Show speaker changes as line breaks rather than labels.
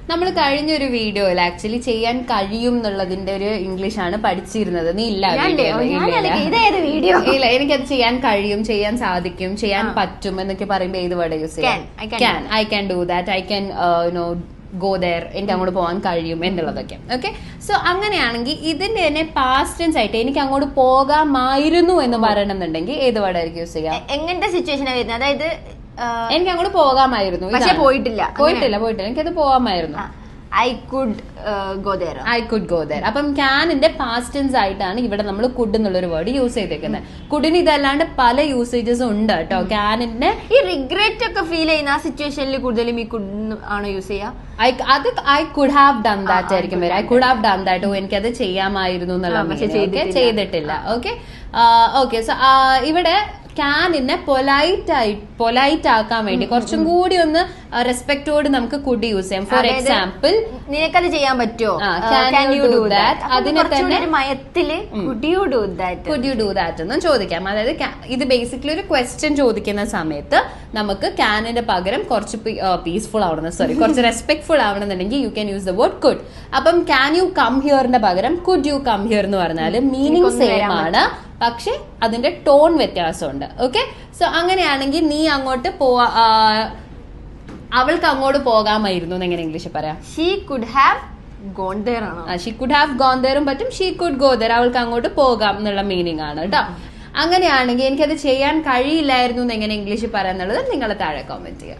നമ്മൾ കഴിഞ്ഞൊരു വീഡിയോയിൽ ആക്ച്വലി ചെയ്യാൻ കഴിയും എന്നുള്ളതിന്റെ ഒരു ഇംഗ്ലീഷാണ് പഠിച്ചിരുന്നത്. നീ ഇല്ല ഇല്ല, എനിക്കത് ചെയ്യാൻ കഴിയും, ചെയ്യാൻ സാധിക്കും, ചെയ്യാൻ പറ്റും എന്നൊക്കെ പറയുമ്പോൾ ഏത് വേർഡ് യൂസ് ചെയ്യാം? Can. I can do that, I can go there, എനിക്ക് അങ്ങോട്ട് പോകാൻ കഴിയും എന്നുള്ളതൊക്കെ. ഓക്കെ, സോ അങ്ങനെയാണെങ്കിൽ ഇതിന്റെ തന്നെ പാസ്റ്റ് ടെൻസ് ആയിട്ട് എനിക്ക് അങ്ങോട്ട് പോകാമായിരുന്നു എന്ന് പറയണമെന്നുണ്ടെങ്കിൽ ഏത് വേർഡായിരിക്കും യൂസ് ചെയ്യാം?
എങ്ങനത്തെ സിറ്റുവേഷനാണ് വരുന്നത്? അതായത്
എനിക്ക് അങ്ങോട്ട് പോകാമായിരുന്നു,
പക്ഷെ പോയിട്ടില്ല,
എനിക്കത് പോകാമായിരുന്നു.
I could go there.
അപ്പം ക്യാനിന്റെ പാസ്റ്റ് ടെൻസ് ആയിട്ടാണ് ഇവിടെ നമ്മൾ കുഡ് എന്നുള്ളൊരു വേർഡ് യൂസ് ചെയ്തേക്കുന്നത്. കുഡിന് ഇതല്ലാണ്ട് പല യൂസേജസും ഉണ്ട് കേട്ടോ ക്യാനിന്റെ.
ഈ റിഗ്രറ്റ് ഒക്കെ ഫീൽ ചെയ്യുന്ന ആ സിറ്റുവേഷനിൽ കൂടുതലും ഈ കുഡ് ആണ് യൂസ് ചെയ്യുക.
അത് I could have done that ആയിരിക്കും വരും. I could have done that, ഓ എനിക്കത് ചെയ്യാമായിരുന്നു എന്നുള്ള, ചെയ്തിട്ടില്ല. ഓക്കെ സോ ഇവിടെ ക്യാനിനെ പൊലൈറ്റ് ആക്കാൻ വേണ്ടി കുറച്ചും കൂടി ഒന്ന് റെസ്പെക്ടോട് നമുക്ക് കുഡ് യൂസ് ചെയ്യാം. ഫോർ എക്സാമ്പിൾ,
നിനക്കത് ചെയ്യാൻ പറ്റുമോ,
അതിനെ തന്നെ
കുഡ് യു ഡു
ദാറ്റ് എന്നും ചോദിക്കാം. അതായത് ഇത് ബേസിക്കലി ഒരു ക്വസ്റ്റ്യൻ ചോദിക്കുന്ന സമയത്ത് നമുക്ക് ക്യാനിന്റെ പകരം കുറച്ച് പീസ്ഫുൾ ആവണം, കുറച്ച് റെസ്പെക്ട്ഫുൾ ആവണമെന്നുണ്ടെങ്കിൽ you can use the word could. അപ്പം ക്യാൻ യു കം ഹിയറിന്റെ പകരം കുഡ് യു കം ഹിയർ എന്ന് പറഞ്ഞാൽ മീനിങ് സെയിം ആണ്, പക്ഷെ അതിന്റെ ടോൺ വ്യത്യാസമുണ്ട്. ഓക്കെ, സോ അങ്ങനെയാണെങ്കിൽ നീ അങ്ങോട്ട് അവൾക്ക് അങ്ങോട്ട് പോകാമായിരുന്നു എന്ന് എങ്ങനെ ഇംഗ്ലീഷിൽ പറയാം?
She could have gone there ആണോ?
ഷീ കുഡ് ഹാവ് ഗോൺ ദേറും പറ്റും, ഷീ കുഡ് ഗോ ദേർ, അവൾക്ക് അങ്ങോട്ട് പോകാം എന്നുള്ള മീനിങ് ആണ് കേട്ടോ. അങ്ങനെയാണെങ്കിൽ എനിക്കത് ചെയ്യാൻ കഴിയില്ലായിരുന്നു എന്ന് എങ്ങനെ ഇംഗ്ലീഷിൽ പറയാന്നുള്ളത് നിങ്ങൾ താഴെ കമന്റ് ചെയ്യാം.